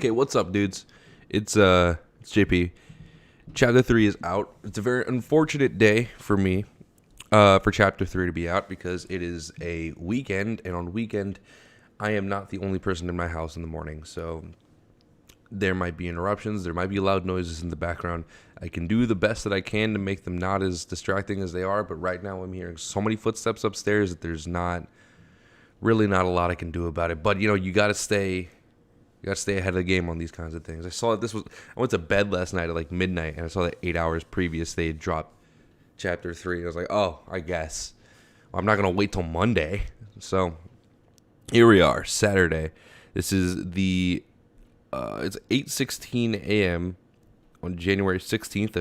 Okay, what's up, dudes? It's JP. Chapter 3 is out. It's a very unfortunate day for me, for Chapter 3 to be out because it is a weekend, and on weekend, I am not the only person in my house in the morning, so there might be interruptions, there might be loud noises in the background. I can do the best that I can to make them not as distracting as they are, but right now I'm hearing so many footsteps upstairs that there's really not a lot I can do about it. But, you gotta stay ahead of the game on these kinds of things. I went to bed last night at like midnight, and I saw that 8 hours previous they had dropped Chapter 3. I was like, oh, I guess. Well, I'm not going to wait till Monday. So, here we are, Saturday. This is it's 8:16 a.m. on January 16th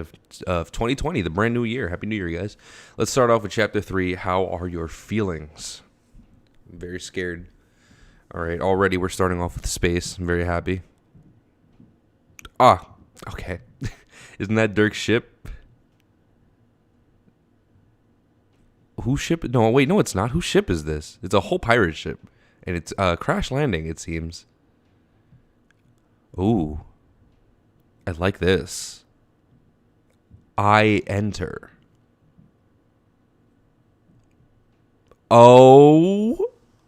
of 2020, the brand new year. Happy New Year, guys. Let's start off with Chapter 3. How are your feelings? I'm very scared. All right, already we're starting off with space. I'm very happy. Okay. Isn't that Dirk's ship? Whose ship? No, wait, no, it's not. Whose ship is this? It's a whole pirate ship. And it's crash landing, it seems. Ooh. I like this. I enter. Oh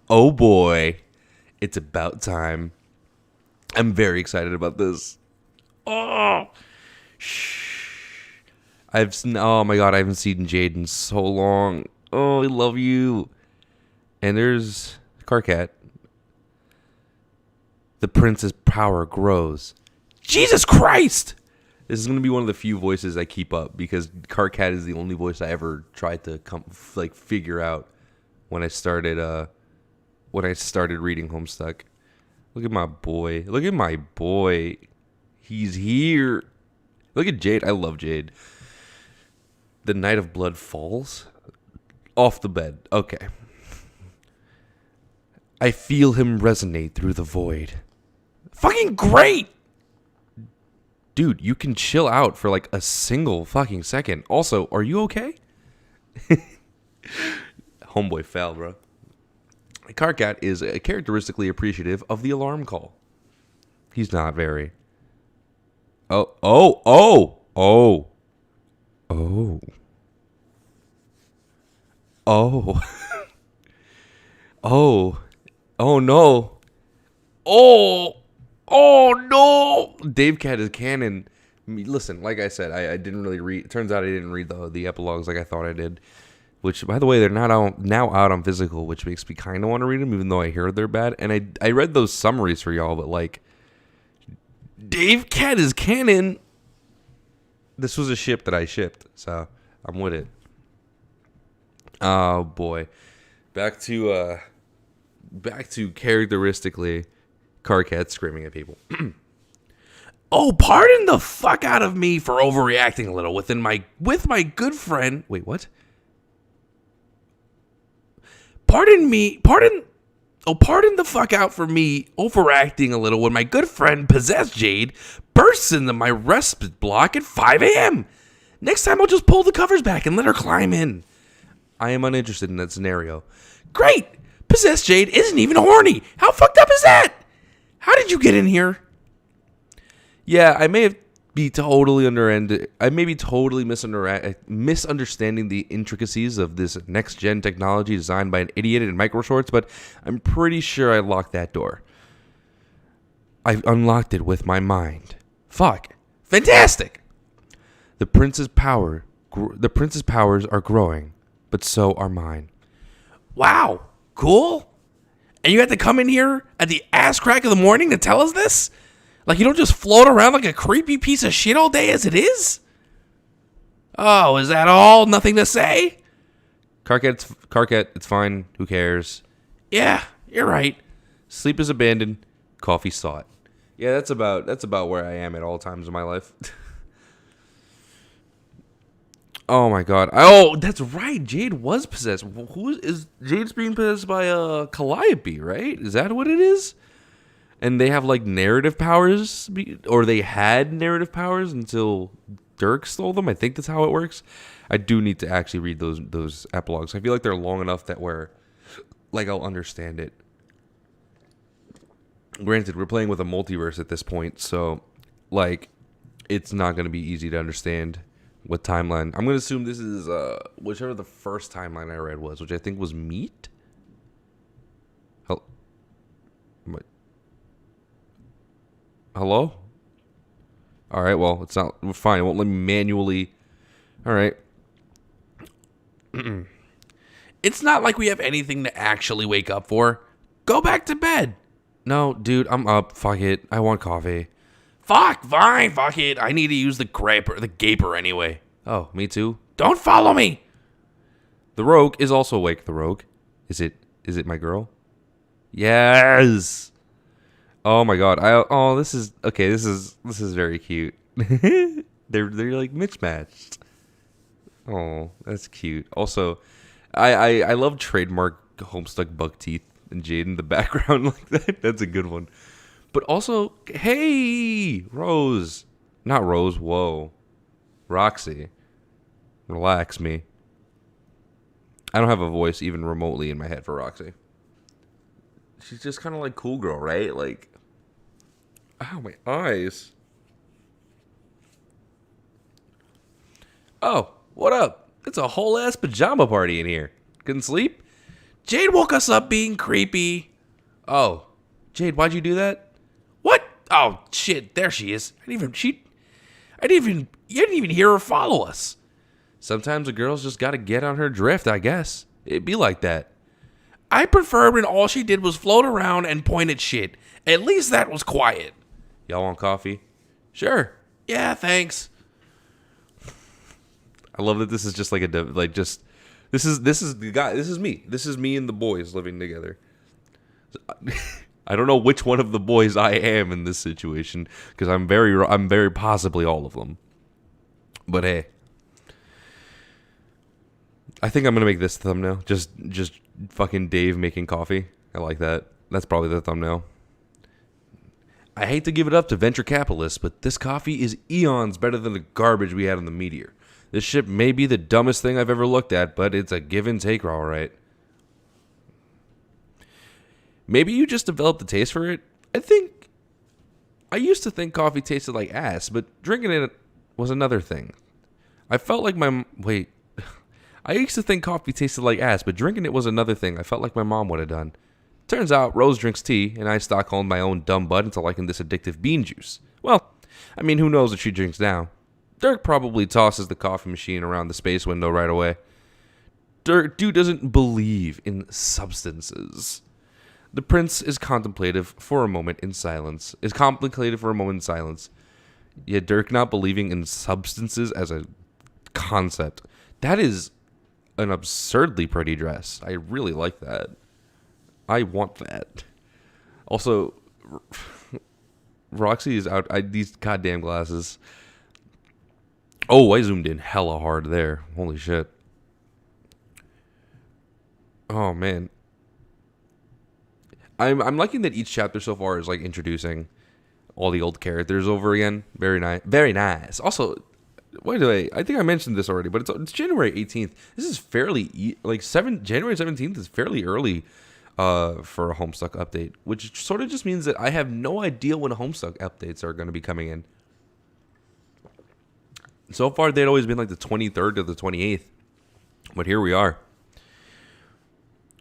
boy. It's about time. I'm very excited about this. Oh my god, I haven't seen Jade in so long. Oh, I love you. And there's Karkat. The prince's power grows. Jesus Christ! This is going to be one of the few voices I keep up because Karkat is the only voice I ever tried to figure out when I started reading Homestuck. Look at my boy. Look at my boy. He's here. Look at Jade. I love Jade. The Night of Blood falls off the bed. Okay. I feel him resonate through the void. Fucking great! Dude, you can chill out for like a single fucking second. Also, are you okay? Homeboy fell, bro. Karkat is characteristically appreciative of the alarm call. He's not very. Oh no. Oh no. Dave Cat is canon. Listen, like I said, I didn't really read. It turns out I didn't read the epilogues like I thought I did. Which, by the way, they're not now out on physical, which makes me kind of want to read them, even though I hear they're bad. And I read those summaries for y'all, but like, Dave Cat is canon. This was a ship that I shipped, so I'm with it. Oh boy, back to characteristically, Karkat screaming at people. Oh, pardon the fuck out of me for overreacting a little with my good friend. Wait, what? Pardon the fuck out for me overacting a little when my good friend Possessed Jade bursts into my respite block at 5 a.m. Next time I'll just pull the covers back and let her climb in. I am uninterested in that scenario. Great! Possessed Jade isn't even horny! How fucked up is that? How did you get in here? Yeah, I may be totally misunderstanding the intricacies of this next-gen technology designed by an idiot in microshorts, but I'm pretty sure I locked that door. I unlocked it with my mind. Fuck. Fantastic! The prince's powers are growing, but so are mine. Wow. Cool. And you had to come in here at the ass crack of the morning to tell us this? Like you don't just float around like a creepy piece of shit all day as it is? Oh, is that all? Nothing to say? Karkat, it's fine. Who cares? Yeah, you're right. Sleep is abandoned. Coffee sought. Yeah, that's about where I am at all times in my life. Oh my god. Oh, that's right. Jade was possessed. Jade's being possessed by Calliope, right? Is that what it is? And they have like narrative powers, or they had narrative powers until Dirk stole them. I think that's how it works. I do need to actually read those epilogues. I feel like they're long enough that I'll understand it. Granted, we're playing with a multiverse at this point, so like it's not going to be easy to understand what timeline. I'm going to assume this is whichever the first timeline I read was, which I think was meat. Hello? All right, well, it's not fine. It won't let me manually. All right. It's not like we have anything to actually wake up for. Go back to bed. No, dude, I'm up. Fuck it. I want coffee. Fuck, fine, fuck it. I need to use the gaper anyway. Oh, me too. Don't follow me. The rogue is also awake. The rogue. Is it my girl? Yes. Oh my god. This is okay. This is very cute. they're like mismatched. Oh, that's cute. Also, I love trademark Homestuck buck teeth and Jade in the background like that. That's a good one. But also, hey, Rose. Not Rose, whoa. Roxy. Relax me. I don't have a voice even remotely in my head for Roxy. She's just kind of like cool girl, right? Like, ow, my eyes. Oh, what up? It's a whole ass pajama party in here. Couldn't sleep? Jade woke us up being creepy. Oh, Jade, why'd you do that? What? Oh shit, there she is. You didn't even hear her follow us. Sometimes a girl's just gotta get on her drift, I guess. It'd be like that. I preferred when all she did was float around and point at shit. At least that was quiet. Y'all want coffee? Sure. Yeah, thanks. I love that this is just like this is the guy. This is me. This is me and the boys living together. I don't know which one of the boys I am in this situation because I'm very possibly all of them. But hey, I think I'm gonna make this thumbnail. Just fucking Dave making coffee. I like that. That's probably the thumbnail. I hate to give it up to venture capitalists, but this coffee is eons better than the garbage we had on the Meteor. This ship may be the dumbest thing I've ever looked at, but it's a give and take, all right. Maybe you just developed a taste for it. I used to think coffee tasted like ass, but drinking it was another thing. I used to think coffee tasted like ass, but drinking it was another thing I felt like my mom would have done. Turns out Rose drinks tea, and I Stockholm my own dumb butt into liking this addictive bean juice. Well, I mean, who knows what she drinks now? Dirk probably tosses the coffee machine around the space window right away. Dude doesn't believe in substances. The prince is contemplative for a moment in silence. Yet Dirk not believing in substances as a concept. That is an absurdly pretty dress. I really like that. I want that. Also, Roxy is out. These goddamn glasses. Oh, I zoomed in hella hard there. Holy shit. Oh, man. I'm liking that each chapter so far is like introducing all the old characters over again. Very nice. Very nice. Also, I think I mentioned this already, but it's January 18th. This is fairly January 17th is fairly early for a Homestuck update, which sort of just means that I have no idea when Homestuck updates are going to be coming in. So far, they'd always been like the 23rd to the 28th, but here we are.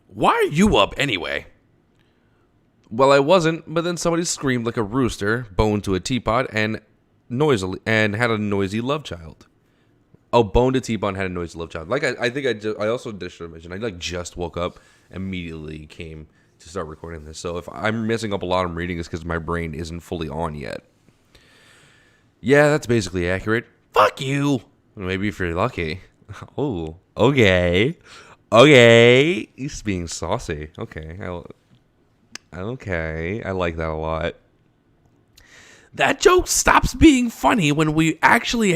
Why are you up anyway? Well, I wasn't, but then somebody screamed like a rooster, boned to a teapot, and had a noisy love child. Oh, boned a teapot and had a noisy love child. Like I also should have mentioned, I just woke up, immediately came to start recording this. So if I'm messing up a lot, I'm reading this because my brain isn't fully on yet. Yeah, that's basically accurate. Fuck you. Maybe if you're lucky. Oh, okay. He's being saucy. Okay. I like that a lot. That joke stops being funny when we've actually,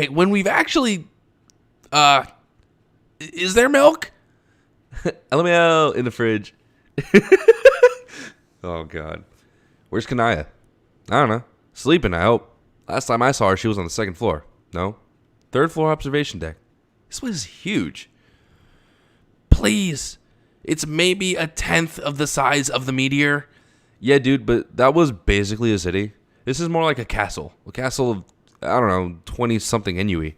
is there milk? Let me out in the fridge. Oh, God. Where's Kanaya? I don't know. Sleeping, I hope. Last time I saw her, she was on the second floor. No? Third floor observation deck. This place is huge. Please. It's maybe a tenth of the size of the Meteor. Yeah, dude, but that was basically a city. This is more like a castle. A castle of, I don't know, 20-something Inui.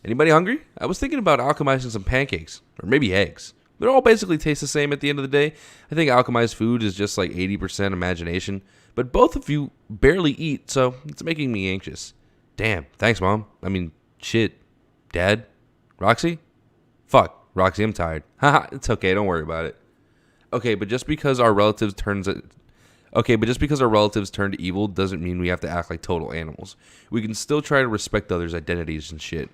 Anybody hungry? I was thinking about alchemizing some pancakes. Or maybe eggs. They all basically taste the same at the end of the day. I think alchemized food is just like 80% imagination. But both of you barely eat, so it's making me anxious. Damn, thanks, Mom. I mean, shit. Dad? Roxy? Fuck, Roxy, I'm tired. Haha, it's okay, don't worry about it. Okay, but just because our relatives turn to evil doesn't mean we have to act like total animals. We can still try to respect others' identities and shit.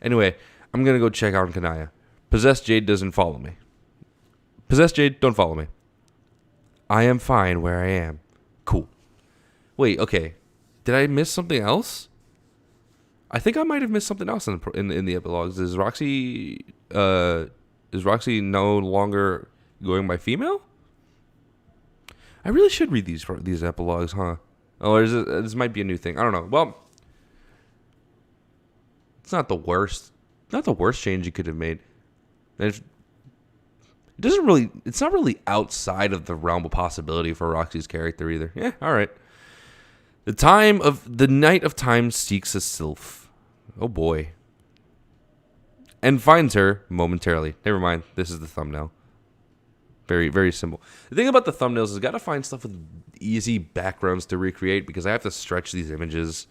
Anyway, I'm gonna go check out Kanaya. Possessed Jade doesn't follow me. Possessed Jade, don't follow me. I am fine where I am. Cool. Wait, okay. Did I miss something else? I think I might have missed something else in the epilogues. Is Roxy no longer going by female? I really should read these epilogues, huh? Oh, this might be a new thing. I don't know. Well, it's not the worst change you could have made. It's not really outside of the realm of possibility for Roxy's character either. Yeah, all right. The night of time seeks a sylph. Oh boy. And finds her momentarily. Never mind. This is the thumbnail. Very, very simple. The thing about the thumbnails is I gotta find stuff with easy backgrounds to recreate because I have to stretch these images.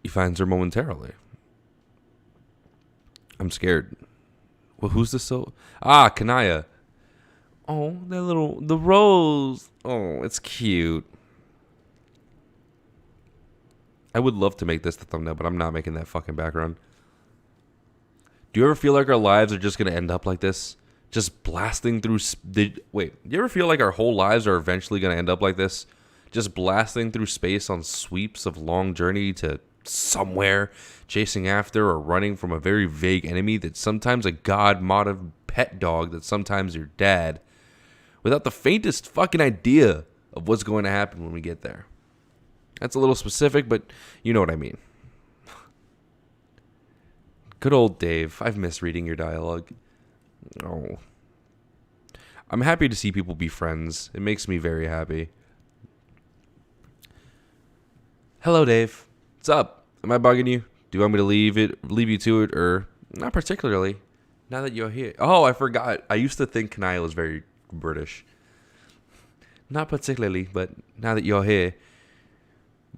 He finds her momentarily. I'm scared. Well, who's this? Kanaya. Oh, the rose. Oh, it's cute. I would love to make this the thumbnail, but I'm not making that fucking background. Do you ever feel like our lives are just going to end up like this? Just blasting through... Wait, do you ever feel like our whole lives are eventually going to end up like this? Just blasting through space on sweeps of long journey to somewhere, chasing after or running from a very vague enemy that's sometimes a god-modded pet dog that's sometimes your dad, without the faintest fucking idea of what's going to happen when we get there. That's a little specific, but you know what I mean. Good old Dave. I've missed reading your dialogue. Oh. I'm happy to see people be friends. It makes me very happy. Hello, Dave. What's up? Am I bugging you? Do you want me to leave you to it, or not particularly? Now that you're here. Oh, I forgot. I used to think Kanaya was very British. Not particularly, but now that you're here.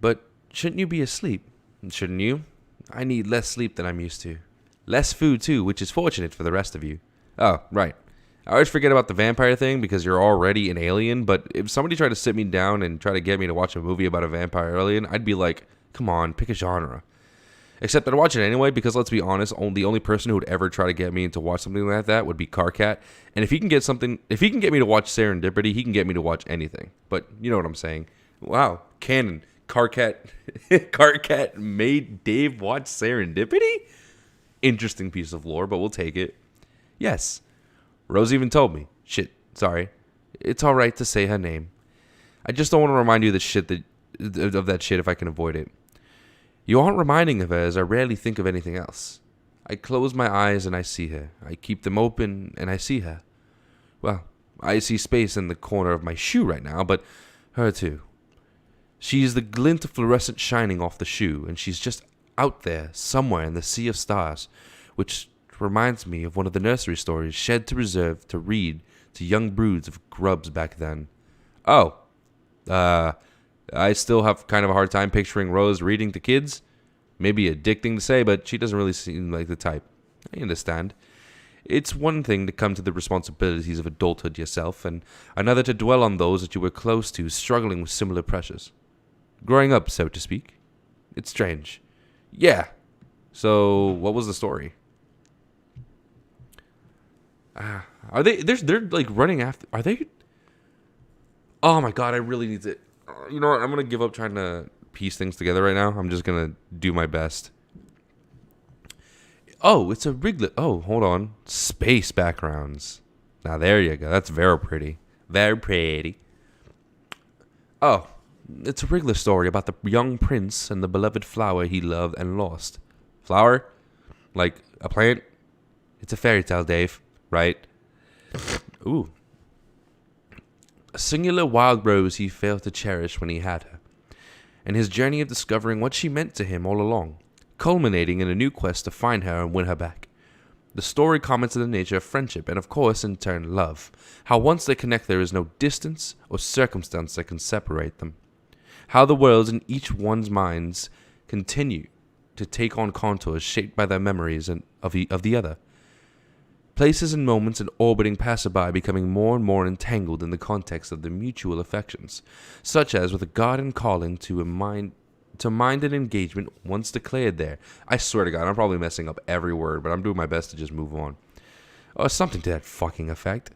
But shouldn't you be asleep? Shouldn't you? I need less sleep than I'm used to. Less food, too, which is fortunate for the rest of you. Oh, right. I always forget about the vampire thing because you're already an alien, but if somebody tried to sit me down and try to get me to watch a movie about a vampire alien, I'd be like, come on, pick a genre. Except I'd watch it anyway because, let's be honest, the only person who would ever try to get me to watch something like that would be Karkat. And if he can get me to watch Serendipity, he can get me to watch anything. But you know what I'm saying. Wow, canon. Karkat made Dave watch Serendipity? Interesting piece of lore, but we'll take it. Yes. Rose even told me. Shit, sorry. It's alright to say her name. I just don't want to remind you of that shit if I can avoid it. You aren't reminding of her as I rarely think of anything else. I close my eyes and I see her. I keep them open and I see her. Well, I see space in the corner of my shoe right now, but her too. She's the glint of fluorescent shining off the shoe, and she's just out there, somewhere in the sea of stars, which reminds me of one of the nursery stories Shed to reserve to read to young broods of grubs back then. Oh, I still have kind of a hard time picturing Rose reading to kids. Maybe addicting to say, but she doesn't really seem like the type. I understand. It's one thing to come to the responsibilities of adulthood yourself, and another to dwell on those that you were close to, struggling with similar pressures. Growing up, so to speak. It's strange. Yeah. So, what was the story? Are they... They're like running after... Are they... Oh my god, I really need to... You know what? I'm going to give up trying to piece things together right now. I'm just going to do my best. Oh, it's a Wrigley... Oh, hold on. Space backgrounds. Now, there you go. That's very pretty. Very pretty. Oh, it's a Wrigley story about the young prince and the beloved flower he loved and lost. Flower? Like a plant? It's a fairy tale, Dave, right? Ooh. A singular wild rose he failed to cherish when he had her, and his journey of discovering what she meant to him all along, culminating in a new quest to find her and win her back. The story comments on the nature of friendship and, of course, in turn, love. How once they connect, there is no distance or circumstance that can separate them. How the worlds in each one's minds continue to take on contours shaped by their memories of the other. Places and moments and orbiting passerby becoming more and more entangled in the context of their mutual affections, such as with a garden calling to mind and engagement once declared there. I swear to God, I'm probably messing up every word, but I'm doing my best to just move on. Something to that fucking effect.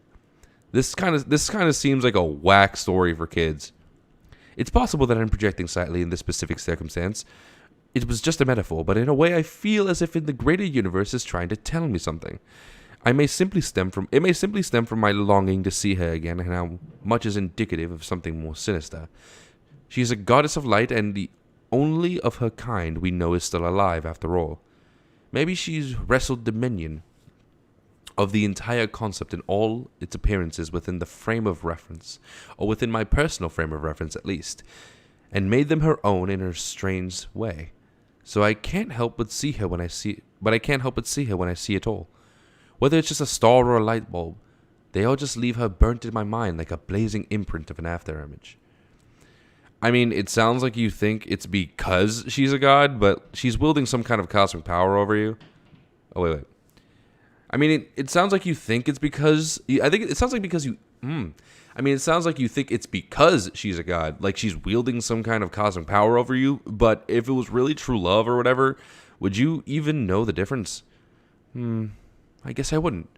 This kind of seems like a whack story for kids. It's possible that I'm projecting slightly in this specific circumstance. It was just a metaphor, but in a way I feel as if the greater universe is trying to tell me something. It may simply stem from my longing to see her again, and how much is indicative of something more sinister. She is a goddess of light, and the only of her kind we know is still alive after all. Maybe she's wrestled dominion of the entire concept in all its appearances within the frame of reference, or within my personal frame of reference at least, and made them her own in her strange way. So I can't help but see her when I see it all. Whether it's just a star or a light bulb, they all just leave her burnt in my mind like a blazing imprint of an afterimage. I mean, it sounds like you think it's because she's a god, but she's wielding some kind of cosmic power over you. Oh, wait. I mean, it sounds like you think it's because... it sounds like you think it's because she's a god. Like she's wielding some kind of cosmic power over you. But if it was really true love or whatever, would you even know the difference? I guess I wouldn't.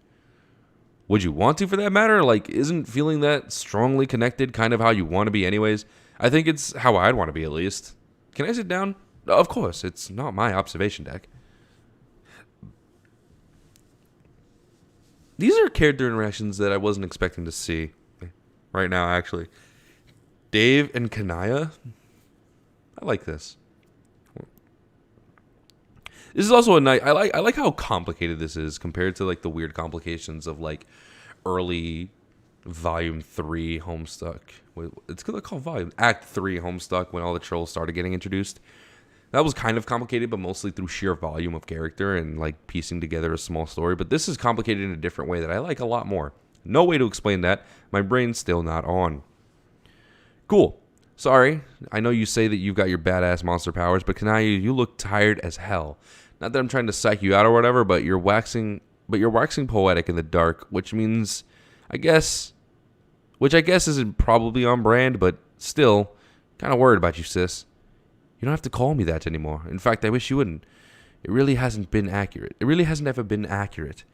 Would you want to, for that matter? Like, isn't feeling that strongly connected kind of how you want to be anyways? I think it's how I'd want to be, at least. Can I sit down? Of course, it's not my observation deck. These are character interactions that I wasn't expecting to see right now, actually. Dave and Kanaya. I like this. This is also a nice... I like how complicated this is compared to like the weird complications of like early Volume 3 Homestuck. It's called Volume Act 3 Homestuck when all the trolls started getting introduced. That was kind of complicated, but mostly through sheer volume of character and like piecing together a small story. But this is complicated in a different way that I like a lot more. No way to explain that. My brain's still not on. Cool. Sorry. I know you say that you've got your badass monster powers, but Kanaya, you look tired as hell. Not that I'm trying to psych you out or whatever, but you're waxing poetic in the dark, which I guess isn't probably on brand, but still, kind of worried about you, sis. You don't have to call me that anymore. In fact, I wish you wouldn't. It really hasn't been accurate. It really hasn't ever been accurate.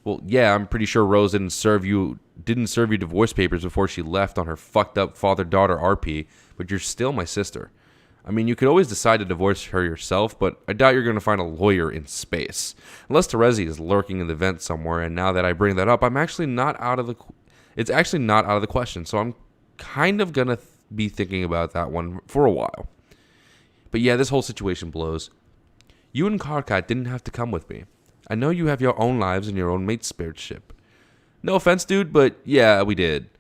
Well, yeah, I'm pretty sure Rose didn't serve you divorce papers before she left on her fucked up father-daughter RP, but you're still my sister. I mean, you could always decide to divorce her yourself, but I doubt you're going to find a lawyer in space. Unless Terezi is lurking in the vent somewhere, and now that I bring that up, it's actually not out of the question, so I'm kind of going to be thinking about that one for a while. But yeah, this whole situation blows. You and Karkat didn't have to come with me. I know you have your own lives and your own mate spirit ship. No offense, dude, but yeah, we did.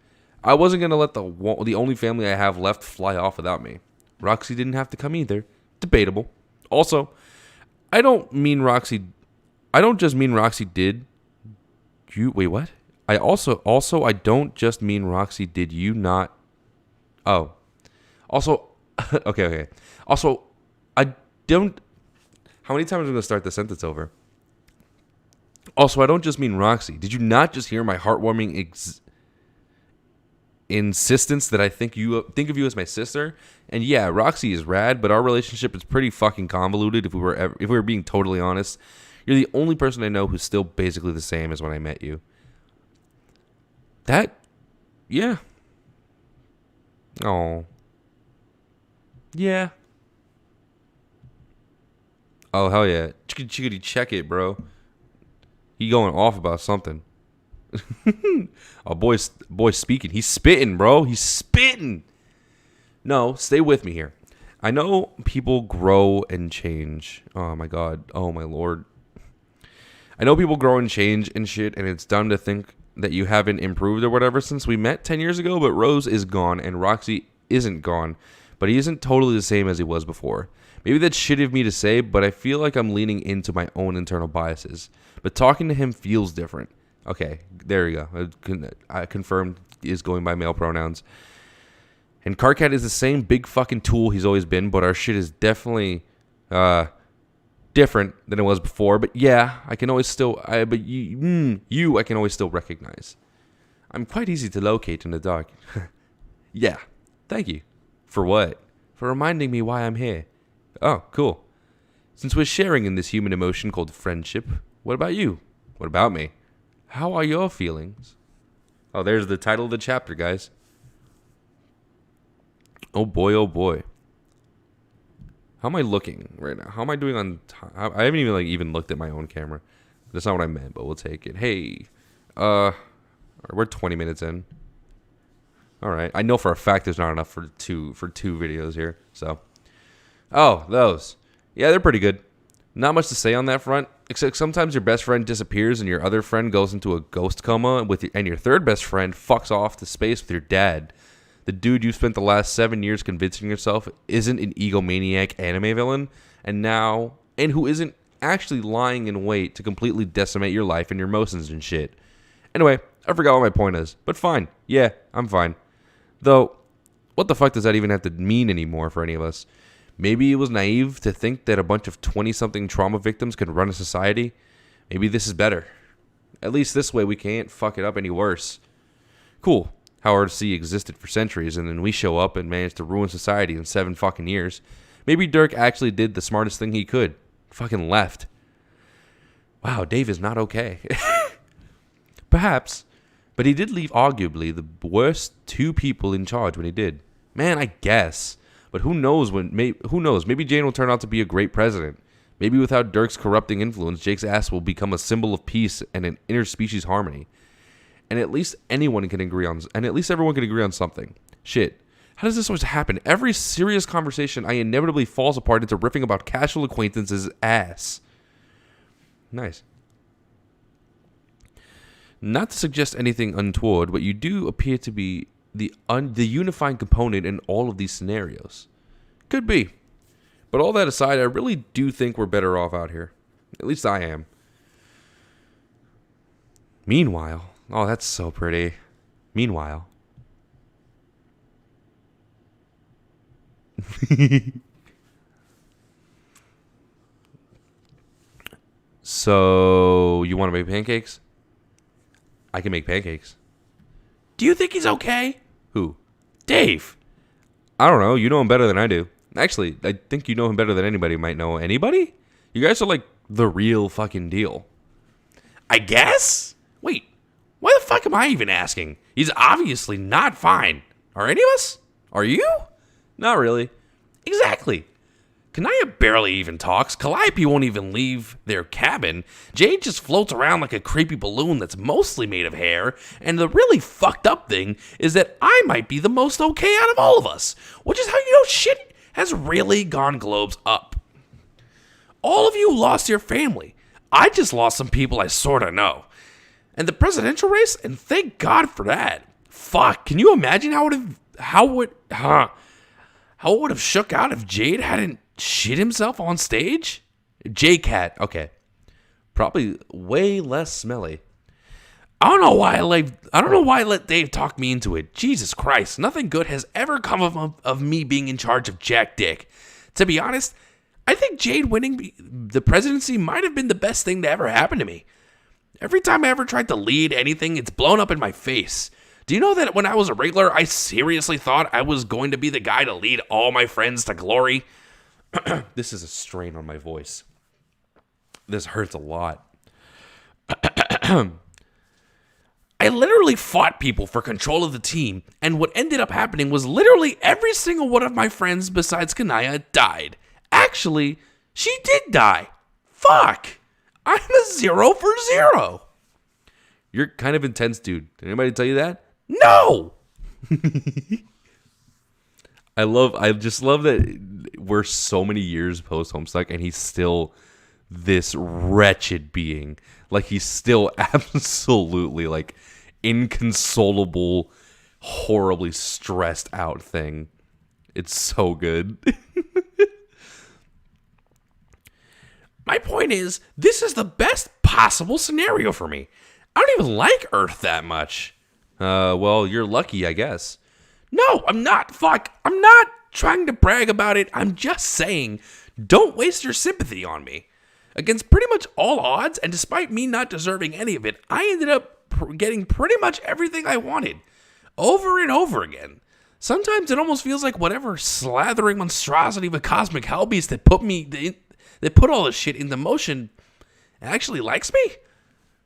I wasn't going to let the only family I have left fly off without me. Roxy didn't have to come either. Debatable. Also, I don't just mean Roxy did. Wait, what? I don't just mean Roxy did you not. Oh. Also, okay. Also, I don't... How many times am I going to start the sentence over? Also, I don't just mean Roxy. Did you not just hear my heartwarming insistence that I think of you as my sister? And yeah, Roxy is rad, but our relationship is pretty fucking convoluted if we were being totally honest. You're the only person I know who's still basically the same as when I met you. Yeah. Oh. Yeah. Oh, hell yeah. Chickadee check it, bro. He going off about something. Oh, boy's speaking. He's spitting, bro. He's spitting. No, stay with me here. I know people grow and change. Oh, my God. Oh, my Lord. I know people grow and change and shit, and it's dumb to think that you haven't improved or whatever since we met 10 years ago, but Rose is gone and Roxy isn't gone, but he isn't totally the same as he was before. Maybe that's shitty of me to say, but I feel like I'm leaning into my own internal biases. But talking to him feels different. Okay, there we go. I confirmed he is going by male pronouns. And Karkat is the same big fucking tool he's always been, but our shit is definitely different than it was before. But yeah, I can always still, I can always still recognize. I'm quite easy to locate in the dark. Yeah, thank you. For what? For reminding me why I'm here. Oh, cool. Since we're sharing in this human emotion called friendship, what about you? What about me? How are your feelings? Oh, there's the title of the chapter, guys. Oh boy, oh boy. How am I looking right now? How am I doing on time? I haven't even looked at my own camera. That's not what I meant, but we'll take it. Hey, we're 20 minutes in. All right. I know for a fact there's not enough for two videos here. So, oh, those. Yeah, they're pretty good. Not much to say on that front, except sometimes your best friend disappears and your other friend goes into a ghost coma, and your third best friend fucks off to space with your dad. The dude you spent the last 7 years convincing yourself isn't an egomaniac anime villain, and who isn't actually lying in wait to completely decimate your life and your emotions and shit. Anyway, I forgot what my point is, but fine. Yeah, I'm fine. Though, what the fuck does that even have to mean anymore for any of us? Maybe it was naive to think that a bunch of 20-something trauma victims could run a society. Maybe this is better. At least this way we can't fuck it up any worse. Cool. How RC existed for centuries, and then we show up and manage to ruin society in 7 fucking years. Maybe Dirk actually did the smartest thing he could. Fucking left. Wow, Dave is not okay. Perhaps. But he did leave arguably the worst 2 people in charge when he did. Man, I guess. But who knows? Who knows? Maybe Jane will turn out to be a great president. Maybe without Dirk's corrupting influence, Jake's ass will become a symbol of peace and an interspecies harmony. And at least everyone can agree on something. Shit. How does this always happen? Every serious conversation I inevitably falls apart into riffing about casual acquaintances' ass. Nice. Not to suggest anything untoward, but you do appear to be the unifying component in all of these scenarios. Could be. But all that aside, I really do think we're better off out here. At least I am. Meanwhile... Oh, that's so pretty. Meanwhile. So, you want to make pancakes? I can make pancakes. Do you think he's okay? Who? Dave. I don't know. You know him better than I do. Actually, I think you know him better than anybody might know. Anybody? You guys are like the real fucking deal. I guess? Wait. Why the fuck am I even asking? He's obviously not fine. Are any of us? Are you? Not really. Exactly. Kanaya barely even talks. Calliope won't even leave their cabin. Jade just floats around like a creepy balloon that's mostly made of hair. And the really fucked up thing is that I might be the most okay out of all of us. Which is how you know shit has really gone globes up. All of you lost your family. I just lost some people I sorta know. And the presidential race, and thank God for that. Fuck, can you imagine how it would have shook out if Jade hadn't shit himself on stage? J-Cat, okay. Probably way less smelly. I don't know why I let Dave talk me into it. Jesus Christ, nothing good has ever come of me being in charge of Jack Dick. To be honest, I think Jade winning the presidency might have been the best thing to ever happen to me. Every time I ever tried to lead anything, it's blown up in my face. Do you know that when I was a regular, I seriously thought I was going to be the guy to lead all my friends to glory? This is a strain on my voice. This hurts a lot. I literally fought people for control of the team, and what ended up happening was literally every single one of my friends besides Kanaya died. Actually, she did die. Fuck. I'm a 0 for 0. You're kind of intense, dude. Did anybody tell you that? No! I just love that we're so many years post Homestuck and he's still this wretched being. Like, he's still absolutely, like, inconsolable, horribly stressed out thing. It's so good. My point is, this is the best possible scenario for me. I don't even like Earth that much. Well, you're lucky, I guess. No, I'm not. Fuck. I'm not trying to brag about it. I'm just saying, don't waste your sympathy on me. Against pretty much all odds, and despite me not deserving any of it, I ended up getting pretty much everything I wanted. Over and over again. Sometimes it almost feels like whatever slathering monstrosity of a cosmic hellbeast that put all this shit into motion actually likes me?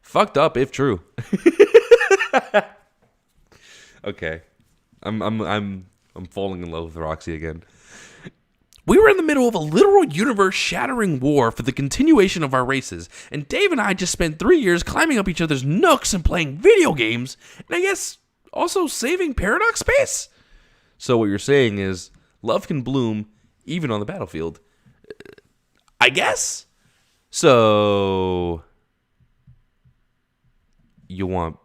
Fucked up, if true. Okay. I'm falling in love with Roxy again. We were in the middle of a literal universe-shattering war for the continuation of our races, and Dave and I just spent 3 years climbing up each other's nooks and playing video games, and I guess also saving Paradox space? So what you're saying is, love can bloom even on the battlefield. I guess? So, you want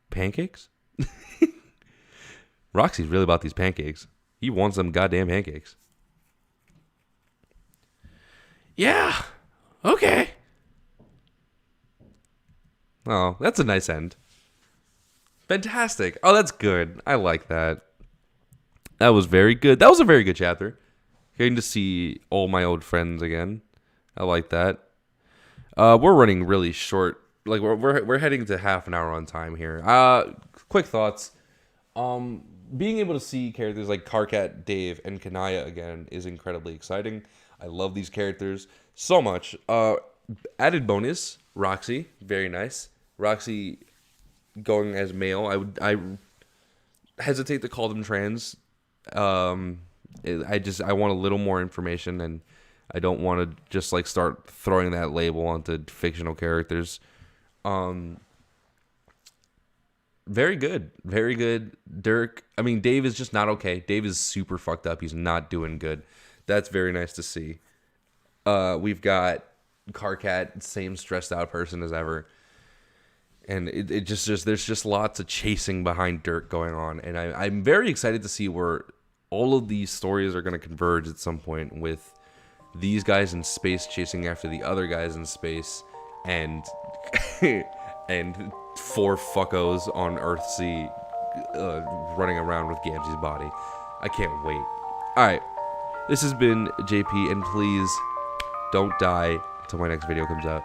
pancakes? Roxy's really about these pancakes. He wants them goddamn pancakes. Yeah. Okay. Oh, that's a nice end. Fantastic. Oh, that's good. I like that. That was very good. That was a very good chapter. Getting to see all my old friends again. I like that. We're running really short. Like we're heading to half an hour on time here. Quick thoughts. Being able to see characters like Karkat, Dave, and Kanaya again is incredibly exciting. I love these characters so much. Added bonus, Roxy, very nice. Roxy going as male. I hesitate to call them trans. I want a little more information, and I don't want to just like start throwing that label onto fictional characters. Very good. Very good. Dirk. I mean, Dave is just not okay. Dave is super fucked up. He's not doing good. That's very nice to see. We've got Karkat, same stressed out person as ever. And it just there's just lots of chasing behind Dirk going on. And I'm very excited to see where all of these stories are going to converge at some point, with these guys in space chasing after the other guys in space, and and 4 fuckos on Earthsea running around with Gamgee's body. I can't wait. Alright, this has been JP, and please don't die until my next video comes out.